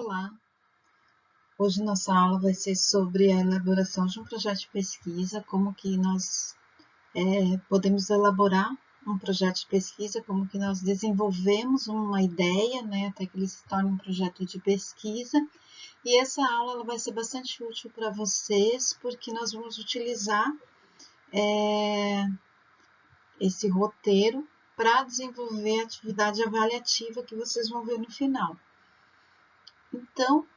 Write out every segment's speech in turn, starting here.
Olá! Hoje nossa aula vai ser sobre a elaboração de um projeto de pesquisa, como que nós podemos elaborar um projeto de pesquisa, como que nós desenvolvemos uma ideia, até que ele se torne um projeto de pesquisa. E essa aula ela vai ser bastante útil para vocês, porque nós vamos utilizar esse roteiro para desenvolver a atividade avaliativa que vocês vão ver no final. Então,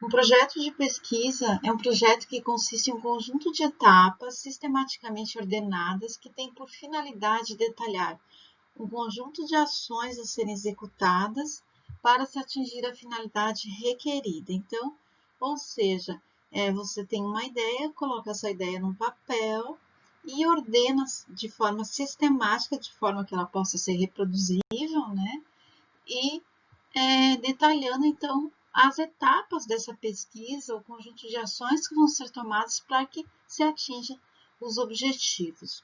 um projeto de pesquisa é um projeto que consiste em um conjunto de etapas sistematicamente ordenadas que tem por finalidade detalhar um conjunto de ações a serem executadas para se atingir a finalidade requerida. Então, ou seja, você tem uma ideia, coloca essa ideia num papel e ordena de forma sistemática, de forma que ela possa ser reproduzível, E detalhando, então, as etapas dessa pesquisa, o conjunto de ações que vão ser tomadas para que se atinja os objetivos.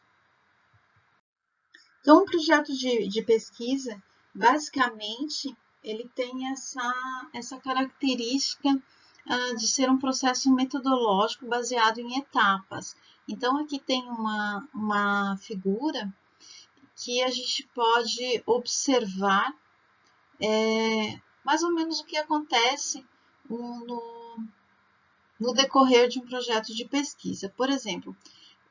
Então, um projeto de pesquisa, basicamente, ele tem essa característica de ser um processo metodológico baseado em etapas. Então, aqui tem uma figura que a gente pode observar mais ou menos o que acontece no decorrer de um projeto de pesquisa. Por exemplo,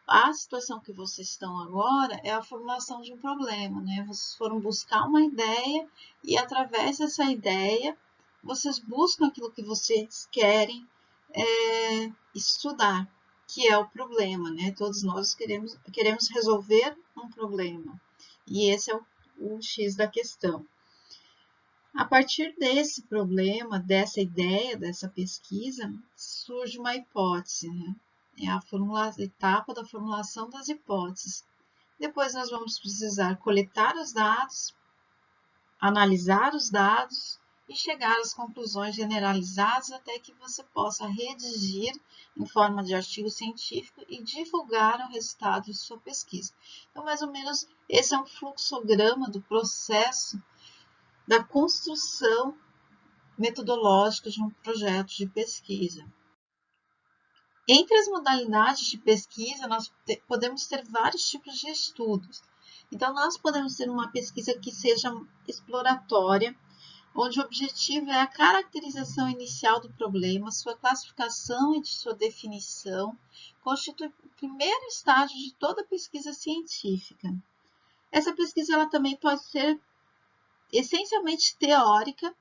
a situação que vocês estão agora é a formulação de um problema, Vocês foram buscar uma ideia e, através dessa ideia, vocês buscam aquilo que vocês querem estudar, que é o problema, Todos nós queremos resolver um problema, e esse é o X da questão. A partir desse problema, dessa ideia, dessa pesquisa, surge uma hipótese, É a etapa da formulação das hipóteses. Depois nós vamos precisar coletar os dados, analisar os dados e chegar às conclusões generalizadas até que você possa redigir em forma de artigo científico e divulgar o resultado de sua pesquisa. Então, mais ou menos, esse é um fluxograma do processo da construção metodológica de um projeto de pesquisa. Entre as modalidades de pesquisa, nós podemos ter vários tipos de estudos. Então, nós podemos ter uma pesquisa que seja exploratória, onde o objetivo é a caracterização inicial do problema, sua classificação e de sua definição, constitui o primeiro estágio de toda pesquisa científica. Essa pesquisa ela também pode ser essencialmente teórica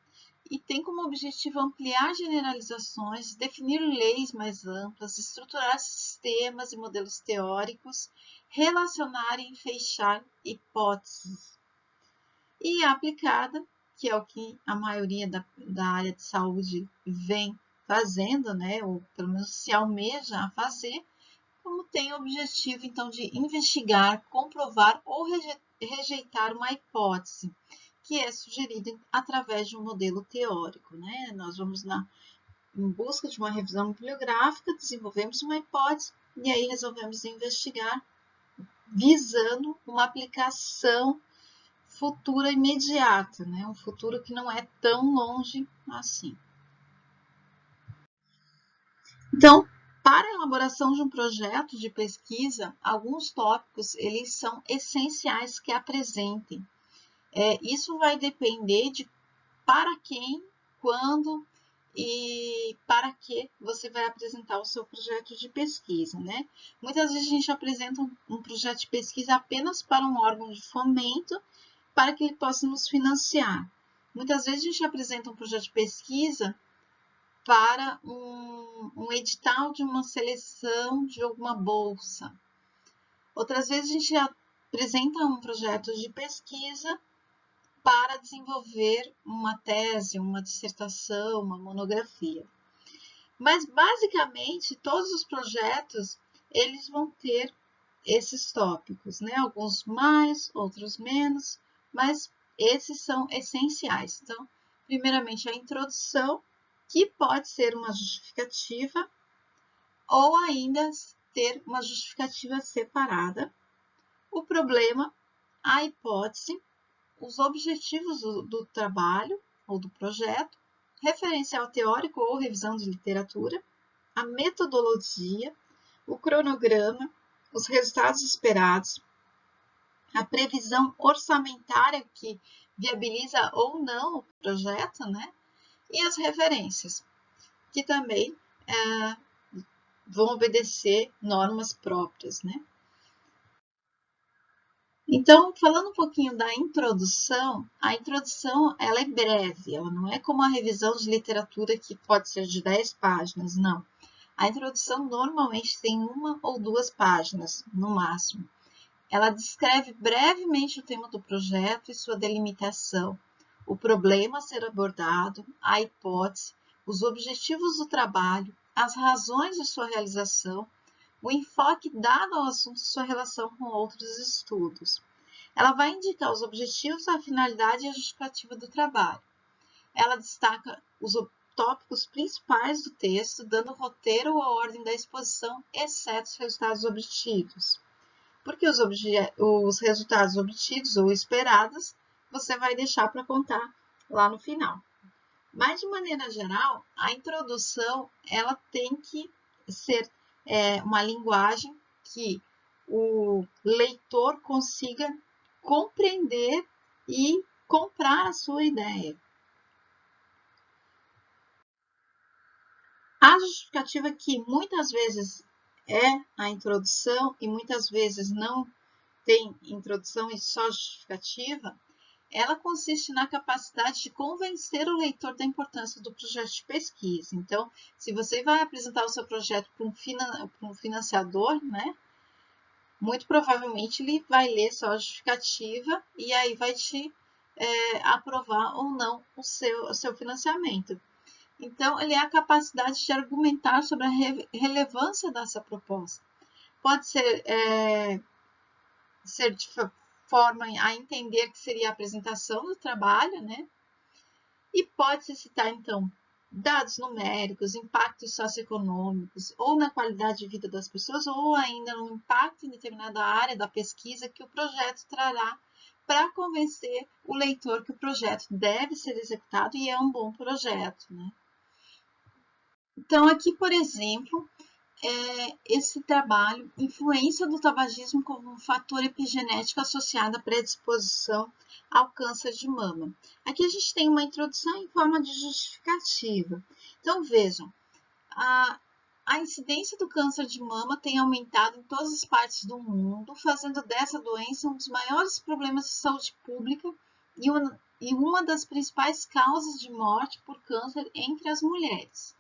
e tem como objetivo ampliar generalizações, definir leis mais amplas, estruturar sistemas e modelos teóricos, relacionar e fechar hipóteses. E a aplicada, que é o que a maioria da área de saúde vem fazendo, ou pelo menos se almeja a fazer, como tem o objetivo, então, de investigar, comprovar ou rejeitar uma hipótese, que é sugerido através de um modelo teórico, Nós vamos em busca de uma revisão bibliográfica, desenvolvemos uma hipótese e aí resolvemos investigar, visando uma aplicação futura imediata, um futuro que não é tão longe assim. Então, para a elaboração de um projeto de pesquisa, alguns tópicos eles são essenciais que apresentem. Isso vai depender de para quem, quando e para que você vai apresentar o seu projeto de pesquisa, Muitas vezes a gente apresenta um projeto de pesquisa apenas para um órgão de fomento, para que ele possa nos financiar. Muitas vezes a gente apresenta um projeto de pesquisa para um edital de uma seleção de alguma bolsa. Outras vezes a gente apresenta um projeto de pesquisa para desenvolver uma tese, uma dissertação, uma monografia. Mas, basicamente, todos os projetos, eles vão ter esses tópicos, Alguns mais, outros menos, mas esses são essenciais. Então, primeiramente, a introdução, que pode ser uma justificativa ou ainda ter uma justificativa separada, o problema, a hipótese, os objetivos do trabalho ou do projeto, referencial teórico ou revisão de literatura, a metodologia, o cronograma, os resultados esperados, a previsão orçamentária que viabiliza ou não o projeto, né? E as referências, que também vão obedecer normas próprias, né? Então, falando um pouquinho da introdução, a introdução ela é breve, ela não é como a revisão de literatura que pode ser de 10 páginas, não. A introdução normalmente tem 1 ou 2 páginas, no máximo. Ela descreve brevemente o tema do projeto e sua delimitação, o problema a ser abordado, a hipótese, os objetivos do trabalho, as razões de sua realização, o enfoque dado ao assunto e sua relação com outros estudos. Ela vai indicar os objetivos, a finalidade e a justificativa do trabalho. Ela destaca os tópicos principais do texto, dando o roteiro ou a ordem da exposição, exceto os resultados obtidos. Porque os resultados obtidos ou esperados, você vai deixar para contar lá no final. Mas, de maneira geral, a introdução ela tem que ser uma linguagem que o leitor consiga compreender e comprar a sua ideia. A justificativa, que muitas vezes é a introdução e muitas vezes não tem introdução e só justificativa, ela consiste na capacidade de convencer o leitor da importância do projeto de pesquisa. Então, se você vai apresentar o seu projeto para um financiador, né, muito provavelmente ele vai ler só a justificativa e aí vai te aprovar ou não o seu financiamento. Então, ele é a capacidade de argumentar sobre a relevância dessa proposta. Pode ser de forma a entender que seria a apresentação do trabalho, né? E pode-se citar, então, dados numéricos, impactos socioeconômicos, ou na qualidade de vida das pessoas, ou ainda no impacto em determinada área da pesquisa que o projeto trará para convencer o leitor que o projeto deve ser executado e é um bom projeto, né? Então, aqui, por exemplo, esse trabalho, influência do tabagismo como um fator epigenético associado à predisposição ao câncer de mama. Aqui a gente tem uma introdução em forma de justificativa. Então, vejam, a incidência do câncer de mama tem aumentado em todas as partes do mundo, fazendo dessa doença um dos maiores problemas de saúde pública e uma das principais causas de morte por câncer entre as mulheres.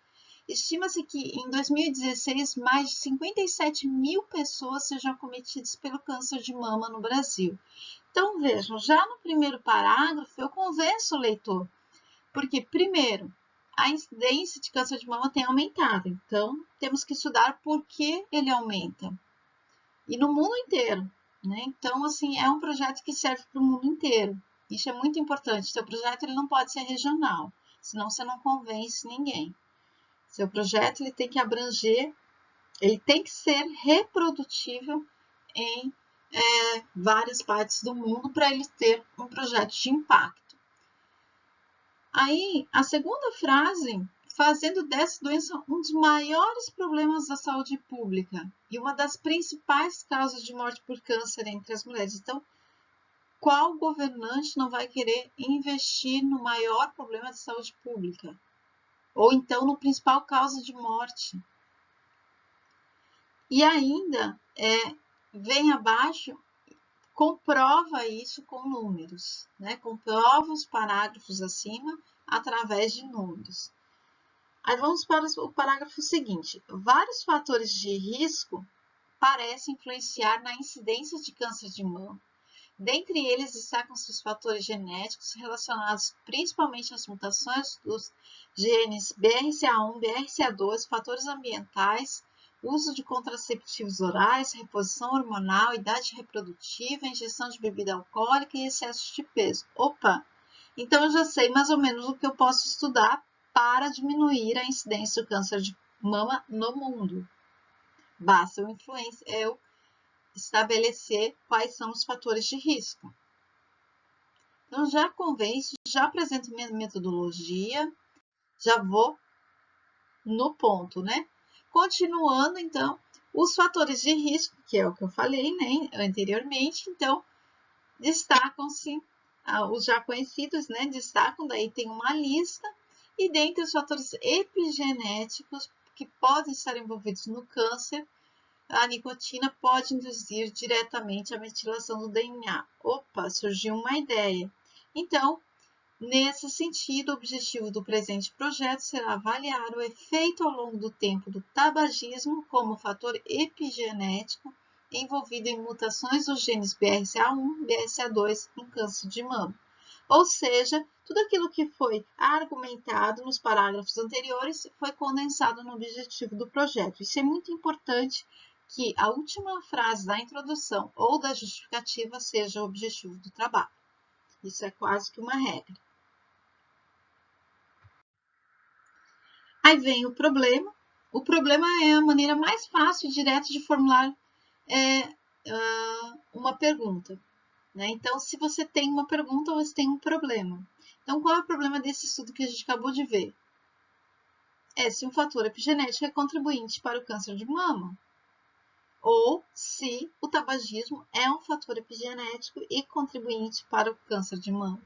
Estima-se que em 2016 mais de 57 mil pessoas sejam acometidas pelo câncer de mama no Brasil. Então vejam, já no primeiro parágrafo eu convenço o leitor, porque primeiro, a incidência de câncer de mama tem aumentado, então temos que estudar por que ele aumenta. E no mundo inteiro, né? Então assim, é um projeto que serve para o mundo inteiro. Isso é muito importante. Seu projeto ele não pode ser regional, senão você não convence ninguém. Seu projeto ele tem que abranger, ele tem que ser reprodutível em várias partes do mundo para ele ter um projeto de impacto. Aí, a segunda frase, fazendo dessa doença um dos maiores problemas da saúde pública e uma das principais causas de morte por câncer entre as mulheres. Então, qual governante não vai querer investir no maior problema de saúde pública? Ou então no principal causa de morte? E ainda, vem abaixo, comprova isso com números, né? Comprova os parágrafos acima através de números. Aí vamos para o parágrafo seguinte. Vários fatores de risco parecem influenciar na incidência de câncer de mama. Dentre eles, destacam-se os fatores genéticos relacionados principalmente às mutações dos genes BRCA1, BRCA2, fatores ambientais, uso de contraceptivos orais, reposição hormonal, idade reprodutiva, ingestão de bebida alcoólica e excesso de peso. Opa! Então eu já sei mais ou menos o que eu posso estudar para diminuir a incidência do câncer de mama no mundo. Basta eu estabelecer quais são os fatores de risco. Então, já convenço, já apresento minha metodologia, já vou no ponto, né? Continuando, então, os fatores de risco, que é o que eu falei, né, anteriormente, então, destacam-se os já conhecidos, né? Destacam, daí tem uma lista, e dentre os fatores epigenéticos que podem estar envolvidos no câncer, a nicotina pode induzir diretamente a metilação do DNA. Opa, surgiu uma ideia. Então, nesse sentido, o objetivo do presente projeto será avaliar o efeito ao longo do tempo do tabagismo como fator epigenético envolvido em mutações dos genes BRCA1 e BRCA2 em câncer de mama. Ou seja, tudo aquilo que foi argumentado nos parágrafos anteriores foi condensado no objetivo do projeto. Isso é muito importante, que a última frase da introdução ou da justificativa seja o objetivo do trabalho. Isso é quase que uma regra. Aí vem o problema. O problema é a maneira mais fácil e direta de formular uma pergunta, né? Então, se você tem uma pergunta, você tem um problema. Então, qual é o problema desse estudo que a gente acabou de ver? É se um fator epigenético é contribuinte para o câncer de mama, ou se o tabagismo é um fator epigenético e contribuinte para o câncer de mama.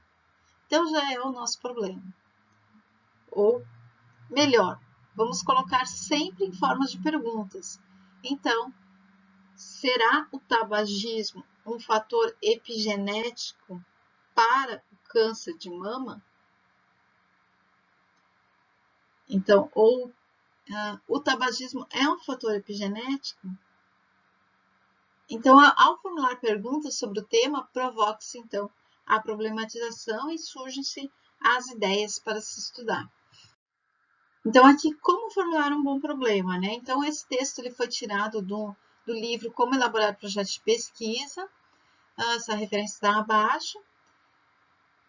Então, já é o nosso problema. Ou melhor, vamos colocar sempre em formas de perguntas. Então, será o tabagismo um fator epigenético para o câncer de mama? Então, o tabagismo é um fator epigenético? Então, ao formular perguntas sobre o tema, provoca-se, então, a problematização e surgem-se as ideias para se estudar. Então, aqui, como formular um bom problema, né? Então, esse texto ele foi tirado do livro Como Elaborar Projetos de Pesquisa, essa referência está abaixo.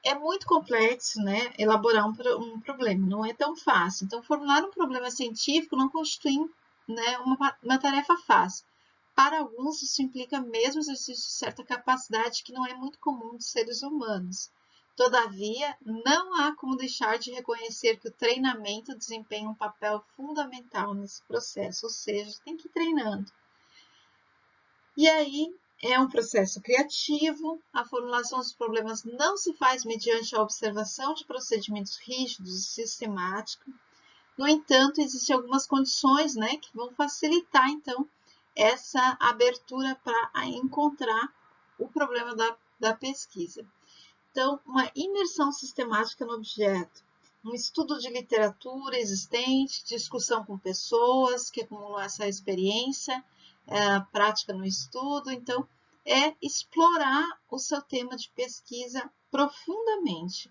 É muito complexo, né, elaborar um problema, não é tão fácil. Então, formular um problema científico não constitui, né, uma tarefa fácil. Para alguns, isso implica mesmo exercício de certa capacidade que não é muito comum dos seres humanos. Todavia, não há como deixar de reconhecer que o treinamento desempenha um papel fundamental nesse processo, ou seja, tem que ir treinando. E aí, é um processo criativo, a formulação dos problemas não se faz mediante a observação de procedimentos rígidos e sistemáticos. No entanto, existem algumas condições, né, que vão facilitar, então, essa abertura para encontrar o problema da pesquisa. Então, uma imersão sistemática no objeto, um estudo de literatura existente, discussão com pessoas que acumulam essa experiência, prática no estudo. Então, é explorar o seu tema de pesquisa profundamente.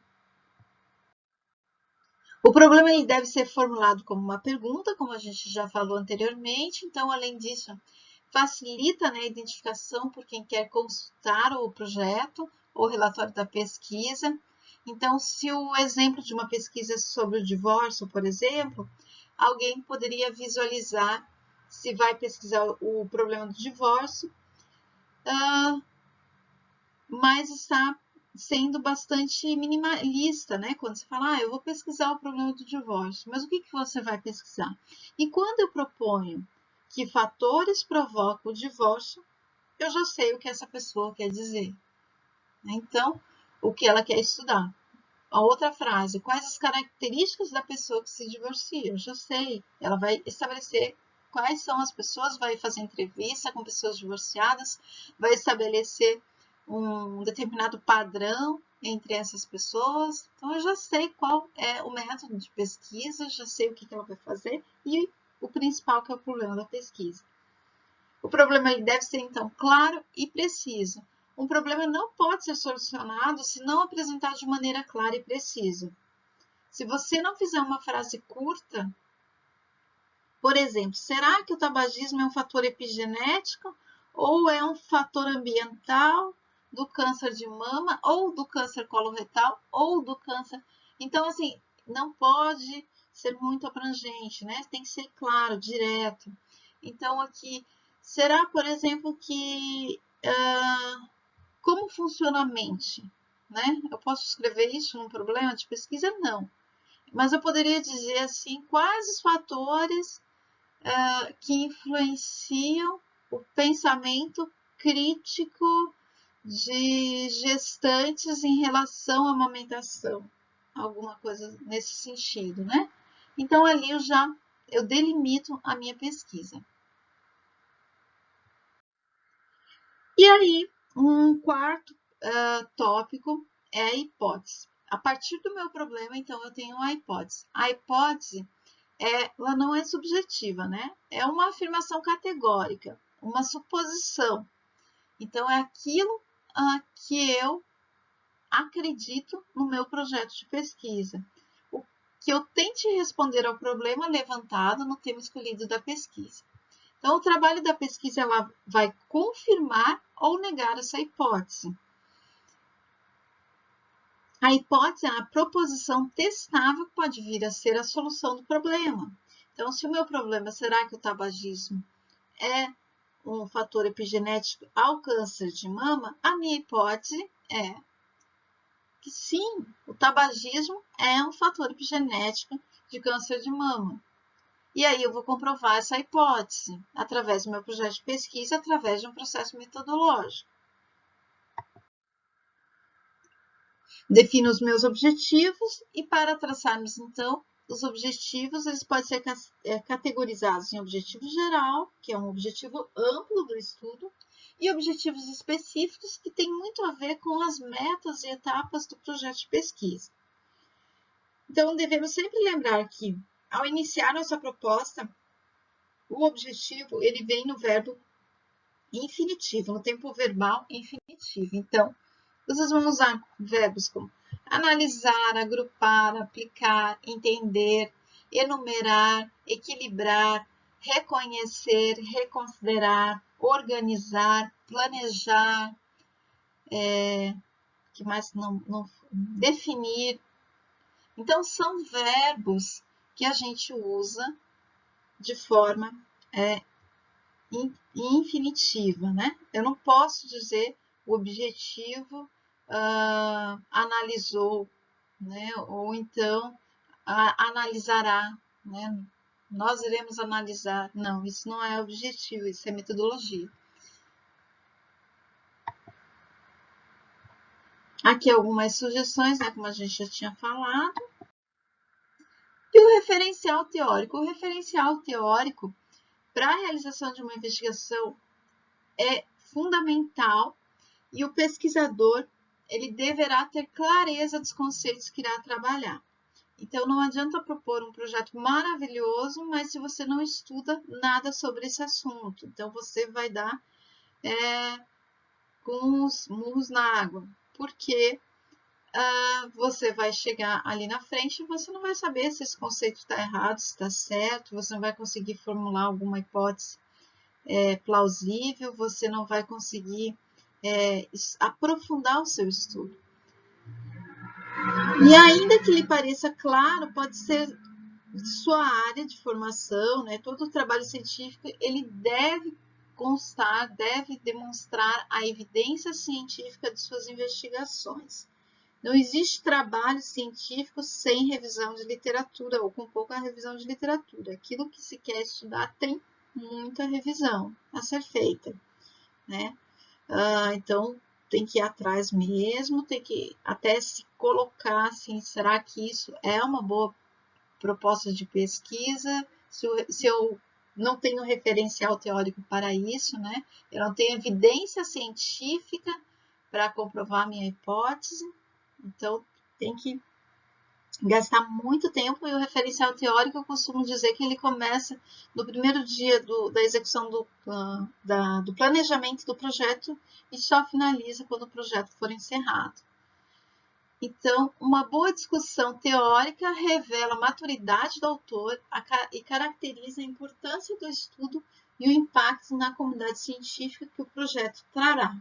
O problema ele deve ser formulado como uma pergunta, como a gente já falou anteriormente. Então, além disso, facilita, né, a identificação por quem quer consultar o projeto ou relatório da pesquisa. Então, se o exemplo de uma pesquisa é sobre o divórcio, por exemplo, alguém poderia visualizar, se vai pesquisar o problema do divórcio, mas está sendo bastante minimalista, né? Quando você fala, eu vou pesquisar o problema do divórcio, mas o que você vai pesquisar? E quando eu proponho que fatores provocam o divórcio, eu já sei o que essa pessoa quer dizer. Então, o que ela quer estudar. A outra frase, quais as características da pessoa que se divorcia? Eu já sei. Ela vai estabelecer quais são as pessoas, vai fazer entrevista com pessoas divorciadas, vai estabelecer um determinado padrão entre essas pessoas. Então, eu já sei qual é o método de pesquisa, já sei o que ela vai fazer e o principal que é o problema da pesquisa. O problema ele deve ser, então, claro e preciso. Um problema não pode ser solucionado se não apresentado de maneira clara e precisa. Se você não fizer uma frase curta, por exemplo, será que o tabagismo é um fator epigenético ou é um fator ambiental do câncer de mama ou do câncer coloretal ou do câncer... Então, assim, não pode ser muito abrangente, né? Tem que ser claro, direto. Então, aqui, será, por exemplo, que... como funciona a mente? né? Eu posso escrever isso num problema de pesquisa? Não. Mas eu poderia dizer assim, quais os fatores que influenciam o pensamento crítico de gestantes em relação à amamentação, alguma coisa nesse sentido, né? Então ali eu delimito a minha pesquisa. E aí, um quarto tópico é a hipótese. A partir do meu problema, então, eu tenho a hipótese. A hipótese, ela não é subjetiva, né? É uma afirmação categórica, uma suposição. Então, é aquilo que eu acredito no meu projeto de pesquisa. O que eu tente responder ao problema levantado no tema escolhido da pesquisa. Então, o trabalho da pesquisa ela vai confirmar ou negar essa hipótese. A hipótese é a proposição testável que pode vir a ser a solução do problema. Então, se o meu problema será que o tabagismo é um fator epigenético ao câncer de mama, a minha hipótese é que sim, o tabagismo é um fator epigenético de câncer de mama. E aí eu vou comprovar essa hipótese através do meu projeto de pesquisa, através de um processo metodológico. Defino os meus objetivos e para traçarmos, então, os objetivos, eles podem ser categorizados em objetivo geral, que é um objetivo amplo do estudo, e objetivos específicos que têm muito a ver com as metas e etapas do projeto de pesquisa. Então, devemos sempre lembrar que, ao iniciar nossa proposta, o objetivo ele vem no verbo infinitivo, no tempo verbal infinitivo. Então, vocês vão usar verbos como analisar, agrupar, aplicar, entender, enumerar, equilibrar, reconhecer, reconsiderar, organizar, planejar, que mais não definir. Então, são verbos que a gente usa de forma infinitiva, né? Eu não posso dizer o objetivo analisou, né? Ou então analisará, né? Nós iremos analisar. Não, isso não é objetivo, isso é metodologia. Aqui algumas sugestões, né? Como a gente já tinha falado. E o referencial teórico. O referencial teórico, para a realização de uma investigação, é fundamental e o pesquisador ele deverá ter clareza dos conceitos que irá trabalhar. Então, não adianta propor um projeto maravilhoso, mas se você não estuda nada sobre esse assunto. Então, você vai dar com os murros na água, porque você vai chegar ali na frente e você não vai saber se esse conceito está errado, se está certo, você não vai conseguir formular alguma hipótese plausível, você não vai conseguir aprofundar o seu estudo. E ainda que lhe pareça claro, pode ser de sua área de formação, né? Todo o trabalho científico, ele deve constar, deve demonstrar a evidência científica de suas investigações. Não existe trabalho científico sem revisão de literatura ou com pouca revisão de literatura. Aquilo que se quer estudar tem muita revisão a ser feita, né? Então, tem que ir atrás mesmo, tem que até se colocar assim, será que isso é uma boa proposta de pesquisa? Se eu não tenho referencial teórico para isso, né? Eu não tenho evidência científica para comprovar minha hipótese, então tem que gastar muito tempo, e o referencial teórico eu costumo dizer que ele começa no primeiro dia da execução do planejamento do projeto e só finaliza quando o projeto for encerrado. Então, uma boa discussão teórica revela a maturidade do autor e caracteriza a importância do estudo e o impacto na comunidade científica que o projeto trará.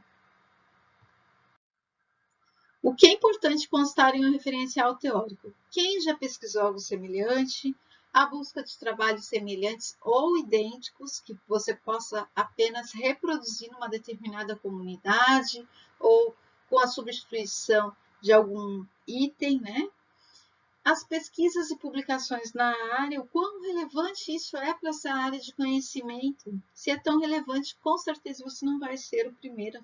O que é importante constar em um referencial teórico? Quem já pesquisou algo semelhante, a busca de trabalhos semelhantes ou idênticos que você possa apenas reproduzir numa determinada comunidade ou com a substituição de algum item, né? As pesquisas e publicações na área, o quão relevante isso é para essa área de conhecimento. Se é tão relevante, com certeza você não vai ser o primeiro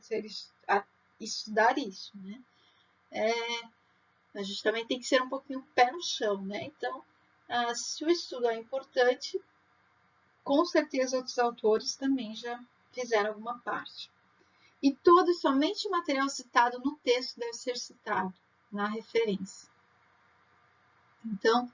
a estudar isso, né? A gente também tem que ser um pouquinho pé no chão, né? Então, se o estudo é importante, com certeza outros autores também já fizeram alguma parte. E todo e somente o material citado no texto deve ser citado na referência. Então,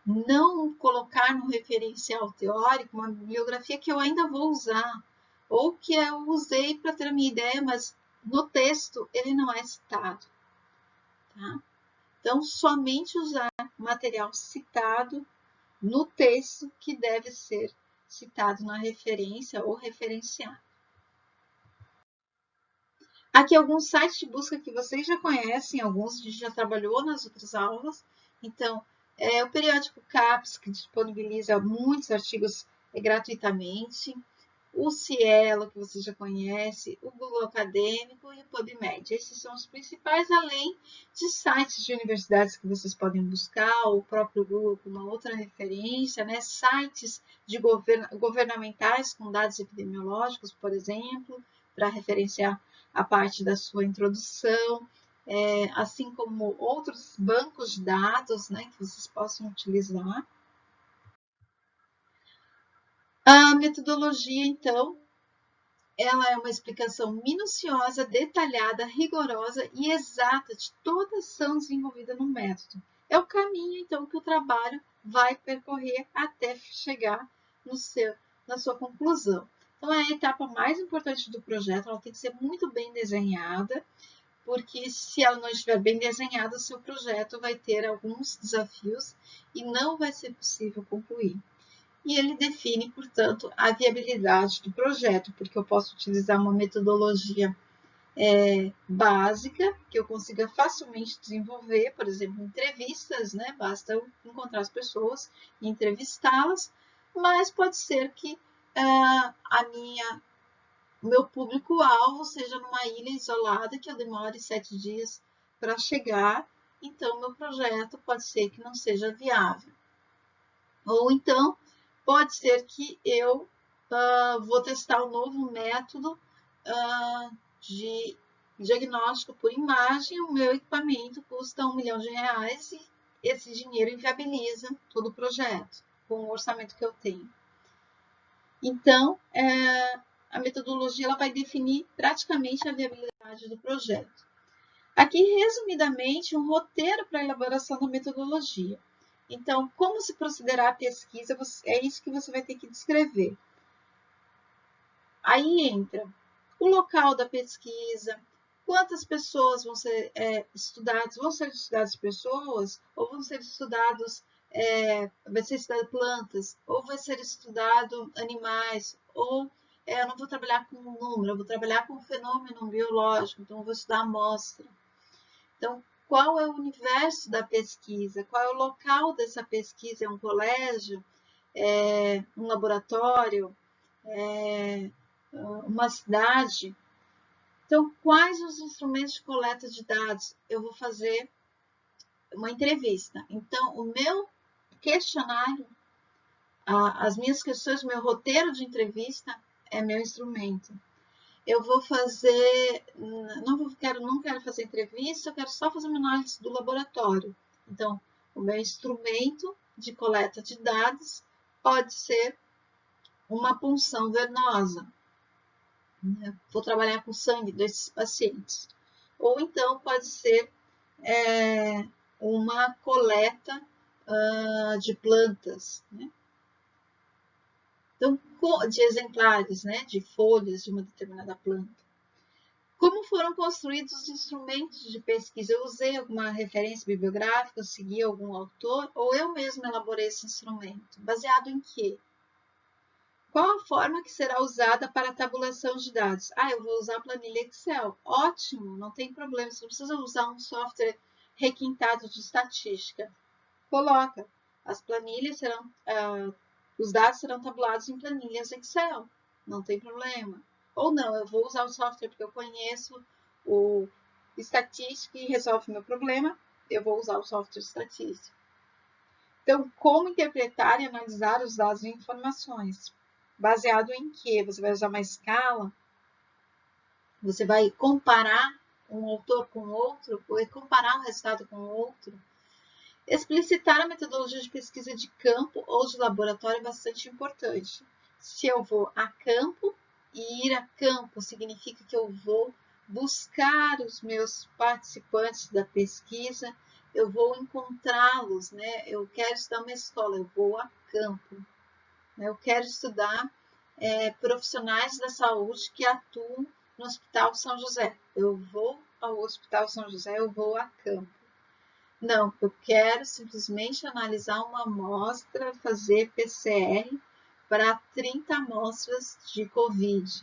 não colocar no referencial teórico uma bibliografia que eu ainda vou usar, ou que eu usei para ter a minha ideia, mas no texto ele não é citado. Tá? Então, somente usar material citado no texto que deve ser citado na referência ou referenciado. Aqui alguns sites de busca que vocês já conhecem, alguns a gente já trabalhou nas outras aulas. Então, o periódico CAPES, que disponibiliza muitos artigos gratuitamente, o Cielo, que você já conhece, o Google Acadêmico e o PubMed. Esses são os principais, além de sites de universidades que vocês podem buscar, o próprio Google como uma outra referência, né? Sites de governamentais com dados epidemiológicos, por exemplo, para referenciar a parte da sua introdução, assim como outros bancos de dados, né, que vocês possam utilizar. A metodologia, então, ela é uma explicação minuciosa, detalhada, rigorosa e exata de toda ação desenvolvida no método. É o caminho, então, que o trabalho vai percorrer até chegar na sua conclusão. Então, é a etapa mais importante do projeto, ela tem que ser muito bem desenhada, porque se ela não estiver bem desenhada, seu projeto vai ter alguns desafios e não vai ser possível concluir. E ele define, portanto, a viabilidade do projeto, porque eu posso utilizar uma metodologia básica, que eu consiga facilmente desenvolver, por exemplo, entrevistas, né? Basta eu encontrar as pessoas e entrevistá-las, mas pode ser que o meu público-alvo seja numa ilha isolada, que eu demore 7 dias para chegar, então meu projeto pode ser que não seja viável. Ou então, pode ser que eu vou testar um novo método de diagnóstico por imagem, o meu equipamento custa R$1 milhão e esse dinheiro inviabiliza todo o projeto, com o orçamento que eu tenho. Então, a metodologia ela vai definir praticamente a viabilidade do projeto. Aqui, resumidamente, um roteiro para a elaboração da metodologia. Então, como se procederá a pesquisa, é isso que você vai ter que descrever. Aí entra o local da pesquisa, quantas pessoas vão ser estudadas, pessoas, ou vão ser estudados, vai ser estudado plantas, ou vai ser estudado animais, ou eu não vou trabalhar com um número, eu vou trabalhar com um fenômeno biológico, então eu vou estudar amostra. Então, qual é o universo da pesquisa? Qual é o local dessa pesquisa? É um colégio? É um laboratório? É uma cidade? Então, quais os instrumentos de coleta de dados? Eu vou fazer uma entrevista. Então, o meu questionário, as minhas questões, o meu roteiro de entrevista é meu instrumento. Eu vou fazer, não quero fazer entrevista, eu quero só fazer uma análise do laboratório. Então, o meu instrumento de coleta de dados pode ser uma punção venosa. Vou trabalhar com o sangue desses pacientes. Ou então pode ser uma coleta de plantas, né? Então, de exemplares, né, de folhas de uma determinada planta. Como foram construídos os instrumentos de pesquisa? Eu usei alguma referência bibliográfica, eu segui algum autor, ou eu mesmo elaborei esse instrumento? Baseado em quê? Qual a forma que será usada para a tabulação de dados? Eu vou usar a planilha Excel. Ótimo, não tem problema. Você não precisa usar um software requintado de estatística. Coloca. As planilhas serão, os dados serão tabulados em planilhas Excel. Não tem problema. Ou não, eu vou usar o software porque eu conheço estatística e resolve meu problema, eu vou usar o software estatístico. Então, como interpretar e analisar os dados e informações? Baseado em quê? Você vai usar uma escala? Você vai comparar um autor com outro? Ou comparar um resultado com outro? Explicitar a metodologia de pesquisa de campo ou de laboratório é bastante importante. Se eu vou a campo, e ir a campo significa que eu vou buscar os meus participantes da pesquisa, eu vou encontrá-los, né? Eu quero estudar uma escola, eu vou a campo. Eu quero estudar profissionais da saúde que atuam no Hospital São José. Eu vou ao Hospital São José, eu vou a campo. Não, eu quero simplesmente analisar uma amostra, fazer PCR para 30 amostras de Covid.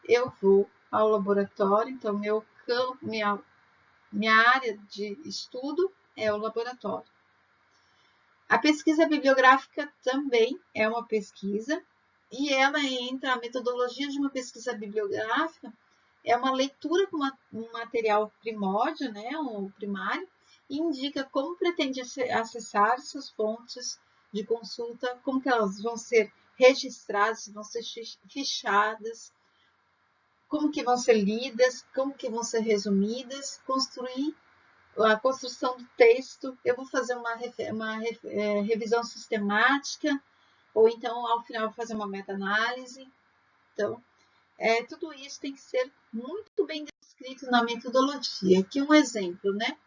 Eu vou ao laboratório, então minha área de estudo é o laboratório. A pesquisa bibliográfica também é uma pesquisa e ela entra, a metodologia de uma pesquisa bibliográfica é uma leitura com um material primórdio, né, ou primário, e indica como pretende acessar suas fontes de consulta, como que elas vão ser registradas, vão ser fichadas, como que vão ser lidas, como que vão ser resumidas, construir a construção do texto, eu vou fazer uma revisão sistemática, ou então, ao final, fazer uma meta-análise. Então, tudo isso tem que ser muito bem descrito na metodologia. Aqui um exemplo, né?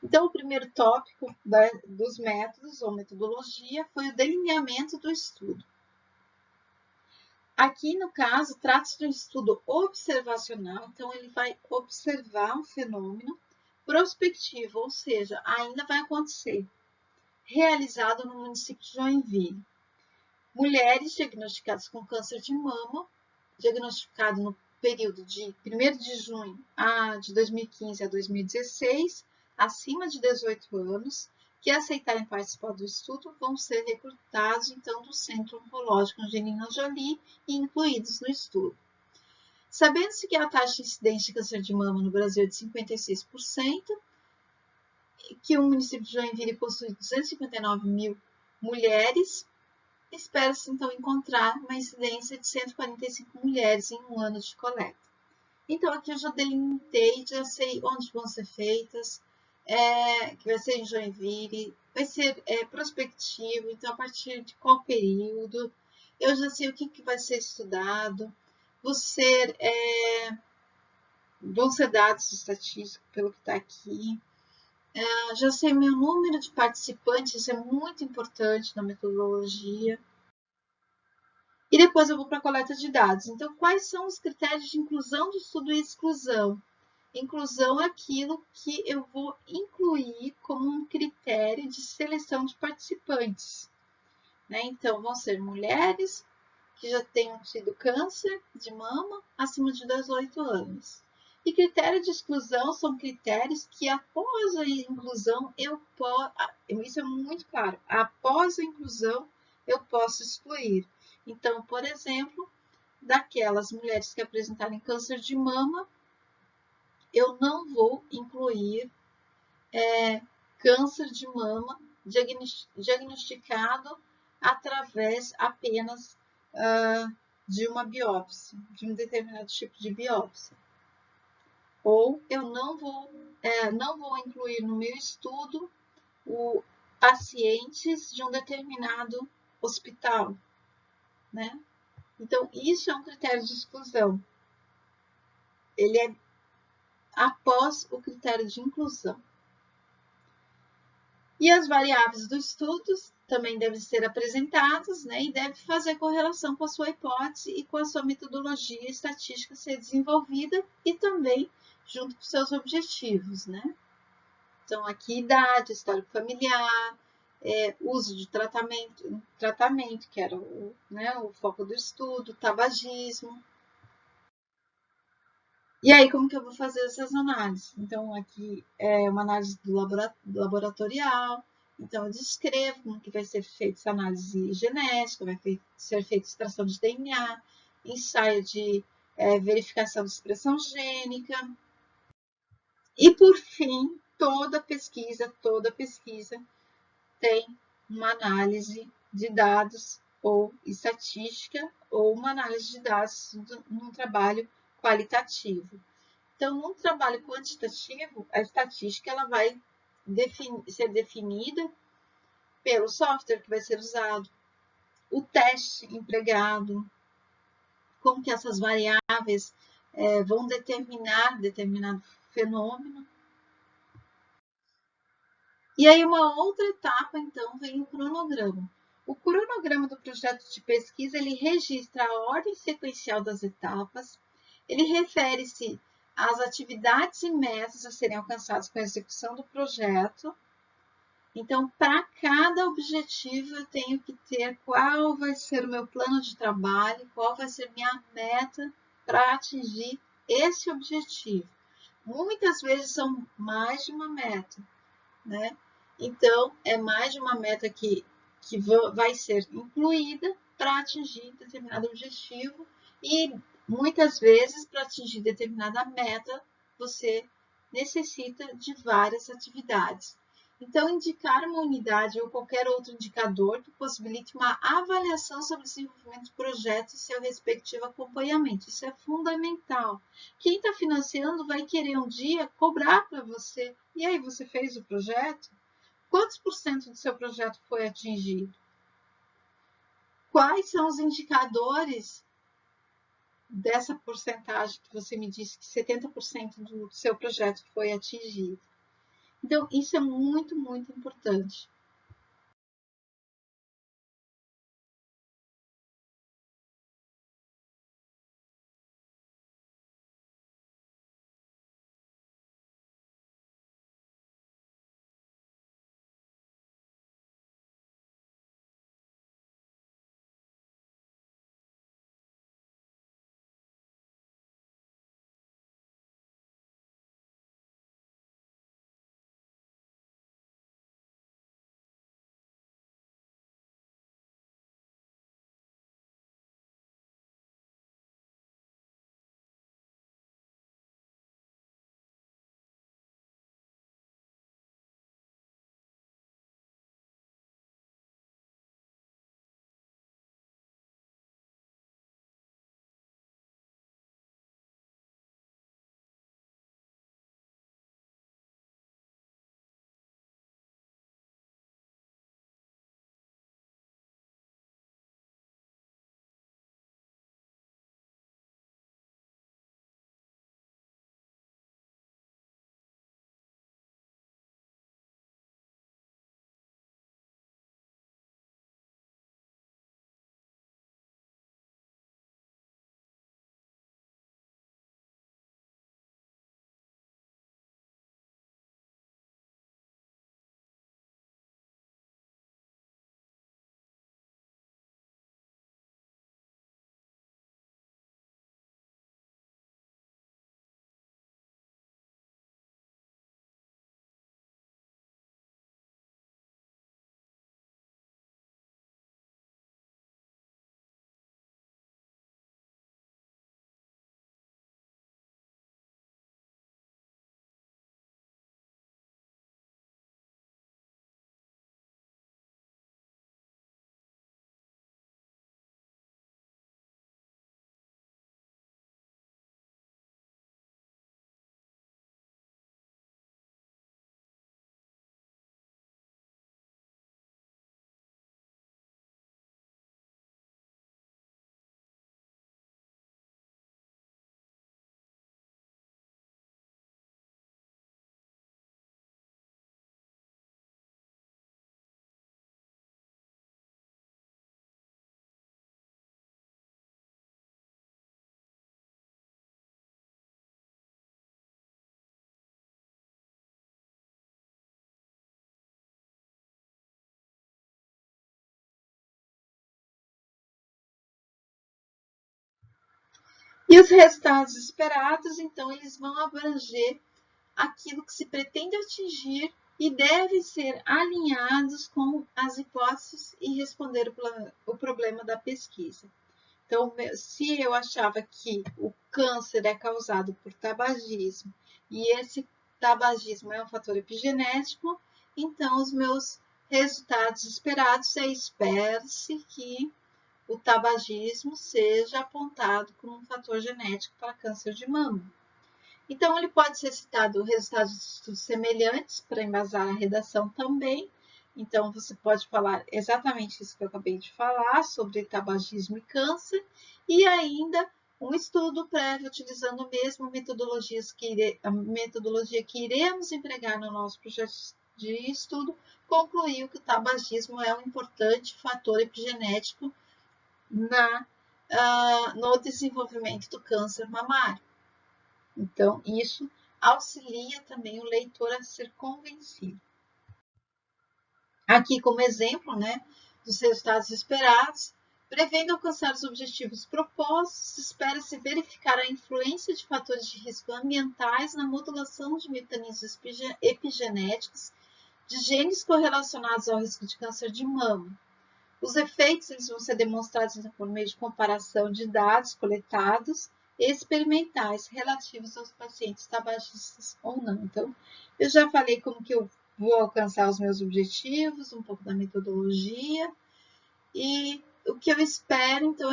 Então, o primeiro tópico dos métodos ou metodologia foi o delineamento do estudo. Aqui, no caso, trata-se de um estudo observacional, então ele vai observar um fenômeno prospectivo, ou seja, ainda vai acontecer, realizado no município de Joinville. Mulheres diagnosticadas com câncer de mama, diagnosticado no período de 1º de junho de 2015 a 2016, acima de 18 anos, que aceitarem participar do estudo vão ser recrutados, então, do Centro Oncológico Angelina Jolie e incluídos no estudo. Sabendo-se que a taxa de incidência de câncer de mama no Brasil é de 56%, que o município de Joinville possui 259 mil mulheres, espera-se, então, encontrar uma incidência de 145 mulheres em um ano de coleta. Então, aqui eu já delimitei, já sei onde vão ser feitas, que vai ser em Joinville, vai ser prospectivo, então, a partir de qual período, eu já sei o que vai ser estudado, vão ser dados estatísticos pelo que está aqui, já sei meu número de participantes, isso é muito importante na metodologia. E depois eu vou para a coleta de dados. Então, quais são os critérios de inclusão do estudo e exclusão? Inclusão é aquilo que eu vou incluir como um critério de seleção de participantes. Né? Então, vão ser mulheres que já tenham tido câncer de mama acima de 18 anos. E critério de exclusão são critérios que após a inclusão isso é muito claro, após a inclusão eu posso excluir. Então, por exemplo, daquelas mulheres que apresentarem câncer de mama, eu não vou incluir câncer de mama diagnosticado através apenas de uma biópsia, de um determinado tipo de biópsia. Ou eu não vou incluir no meu estudo pacientes de um determinado hospital, né? Então, isso é um critério de exclusão. Ele é após o critério de inclusão. E as variáveis do estudo também devem ser apresentadas, né, e deve fazer correlação com a sua hipótese e com a sua metodologia estatística ser desenvolvida e também junto com seus objetivos, né? Então, aqui idade, histórico familiar, uso de tratamento, que era o foco do estudo, tabagismo. E aí, como que eu vou fazer essas análises? Então, aqui é uma análise laboratorial. Então, eu descrevo como que vai ser feita essa análise genética, vai ser feita extração de DNA, ensaio de verificação de expressão gênica. E, por fim, toda pesquisa tem uma análise de dados ou estatística ou uma análise de dados num trabalho qualitativo. Então, num trabalho quantitativo, a estatística ela vai ser definida pelo software que vai ser usado, o teste empregado, como que essas variáveis vão determinar determinado fenômeno. E aí, uma outra etapa, então, vem o cronograma. O cronograma do projeto de pesquisa, ele registra a ordem sequencial das etapas, ele refere-se às atividades e metas a serem alcançadas com a execução do projeto. Então, para cada objetivo, eu tenho que ter qual vai ser o meu plano de trabalho, qual vai ser minha meta para atingir esse objetivo. Muitas vezes são mais de uma meta, né? Então, é mais de uma meta que vai ser incluída para atingir determinado objetivo e muitas vezes, para atingir determinada meta, você necessita de várias atividades. Então, indicar uma unidade ou qualquer outro indicador que possibilite uma avaliação sobre o desenvolvimento do projeto e seu respectivo acompanhamento. Isso é fundamental. Quem está financiando vai querer um dia cobrar para você. E aí, você fez o projeto? Quantos por cento do seu projeto foi atingido? Quais são os indicadores dessa porcentagem que você me disse que 70% do seu projeto foi atingido? Então, isso é muito, muito importante. E os resultados esperados, então, eles vão abranger aquilo que se pretende atingir e devem ser alinhados com as hipóteses e responder o problema da pesquisa. Então, se eu achava que o câncer é causado por tabagismo e esse tabagismo é um fator epigenético, então os meus resultados esperados espera-se que o tabagismo seja apontado como um fator genético para câncer de mama. Então, ele pode ser citado resultados de estudos semelhantes para embasar a redação também. Então, você pode falar exatamente isso que eu acabei de falar, sobre tabagismo e câncer, e ainda um estudo prévio utilizando a mesma metodologia que iremos empregar no nosso projeto de estudo, concluiu que o tabagismo é um importante fator epigenético no desenvolvimento do câncer mamário. Então, isso auxilia também o leitor a ser convencido. Aqui, como exemplo, dos resultados esperados, prevendo alcançar os objetivos propostos, espera-se verificar a influência de fatores de risco ambientais na modulação de mecanismos epigenéticos de genes correlacionados ao risco de câncer de mama. Os efeitos eles vão ser demonstrados por meio de comparação de dados coletados experimentais relativos aos pacientes tabagistas ou não. Então, eu já falei como que eu vou alcançar os meus objetivos, um pouco da metodologia, e o que eu espero, então,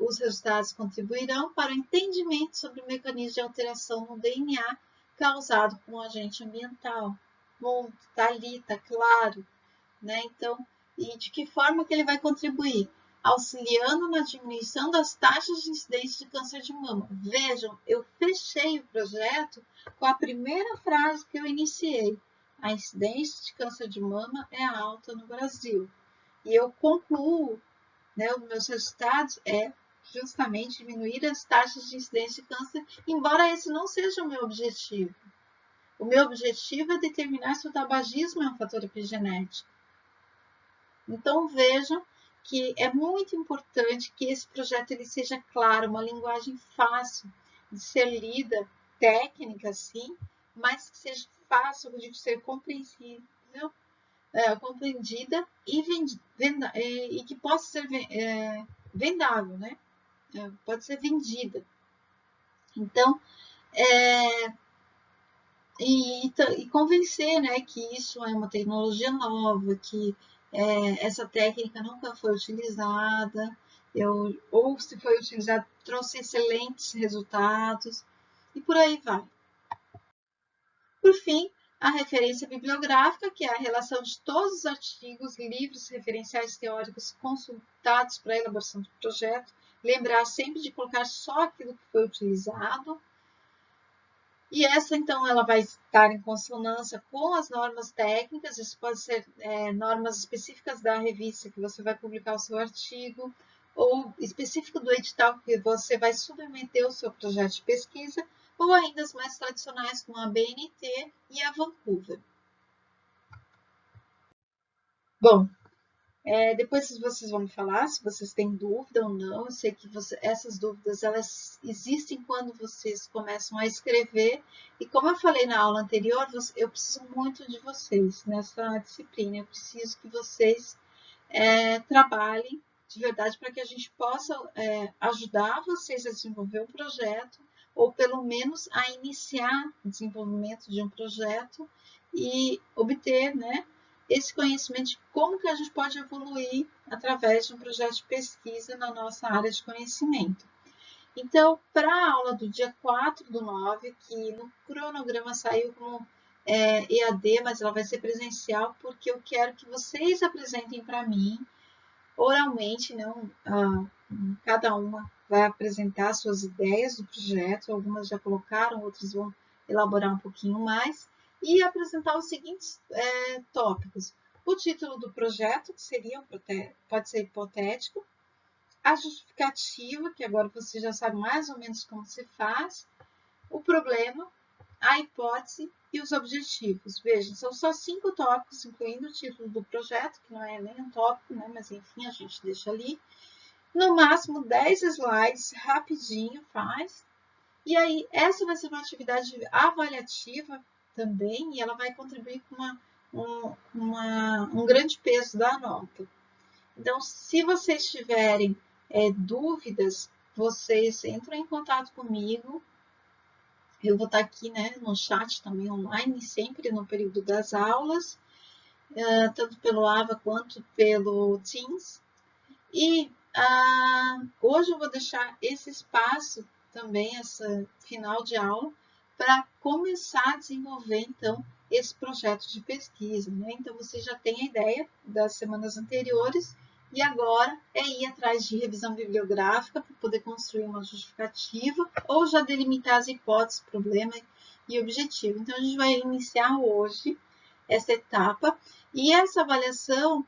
os resultados contribuirão para o entendimento sobre o mecanismo de alteração no DNA causado por um agente ambiental. Bom, está ali, está claro, Então, e de que forma que ele vai contribuir? Auxiliando na diminuição das taxas de incidência de câncer de mama. Vejam, eu fechei o projeto com a primeira frase que eu iniciei. A incidência de câncer de mama é alta no Brasil. E eu concluo, os meus resultados justamente diminuir as taxas de incidência de câncer, embora esse não seja o meu objetivo. O meu objetivo é determinar se o tabagismo é um fator epigenético. Então, vejam que é muito importante que esse projeto ele seja claro, uma linguagem fácil de ser lida, técnica, sim, mas que seja fácil de ser compreensível, compreendida e que possa ser vendável, pode ser vendida. Então, e convencer, que isso é uma tecnologia nova, que essa técnica nunca foi utilizada, ou se foi utilizada, trouxe excelentes resultados, e por aí vai. Por fim, a referência bibliográfica, que é a relação de todos os artigos, livros, referenciais teóricos consultados para a elaboração do projeto, lembrar sempre de colocar só aquilo que foi utilizado. E essa, então, ela vai estar em consonância com as normas técnicas, isso pode ser normas específicas da revista que você vai publicar o seu artigo, ou específico do edital que você vai submeter o seu projeto de pesquisa, ou ainda as mais tradicionais, como a BNT e a Vancouver. Bom, depois vocês vão me falar se vocês têm dúvida ou não. Eu sei que essas dúvidas elas existem quando vocês começam a escrever. E como eu falei na aula anterior, eu preciso muito de vocês nessa disciplina. Eu preciso que vocês trabalhem de verdade para que a gente possa ajudar vocês a desenvolver um projeto, ou pelo menos a iniciar o desenvolvimento de um projeto e obter, esse conhecimento de como que a gente pode evoluir através de um projeto de pesquisa na nossa área de conhecimento. Então, para a aula do dia 4/9, que no cronograma saiu como EAD, mas ela vai ser presencial, porque eu quero que vocês apresentem para mim, oralmente, cada uma vai apresentar suas ideias do projeto, algumas já colocaram, outras vão elaborar um pouquinho mais, e apresentar os seguintes tópicos. O título do projeto, que pode ser hipotético, a justificativa, que agora você já sabe mais ou menos como se faz, o problema, a hipótese e os objetivos. Vejam, são só 5 tópicos, incluindo o título do projeto, que não é nem um tópico, mas enfim, a gente deixa ali. No máximo 10 slides, rapidinho faz. E aí, essa vai ser uma atividade avaliativa também, e ela vai contribuir com um grande peso da nota. Então, se vocês tiverem dúvidas, vocês entram em contato comigo, Eu vou estar aqui, né, no chat também online, sempre no período das aulas, tanto pelo AVA quanto pelo Teams. E hoje eu vou deixar esse espaço também, essa final de aula, para começar a desenvolver, então, esse projeto de pesquisa, né? Então, você já tem a ideia das semanas anteriores e agora é ir atrás de revisão bibliográfica para poder construir uma justificativa ou já delimitar as hipóteses, problema e objetivo. Então, a gente vai iniciar hoje essa etapa e essa avaliação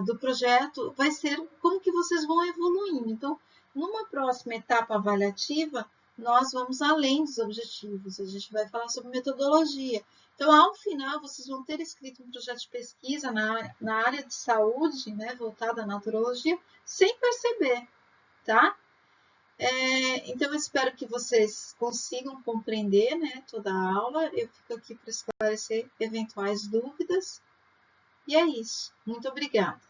do projeto vai ser como que vocês vão evoluindo. Então, numa próxima etapa avaliativa, nós vamos além dos objetivos, a gente vai falar sobre metodologia. Então, ao final, vocês vão ter escrito um projeto de pesquisa na área de saúde, né, voltada à naturologia, sem perceber, tá? Então, eu espero que vocês consigam compreender, né, toda a aula. Eu fico aqui para esclarecer eventuais dúvidas. E é isso. Muito obrigada.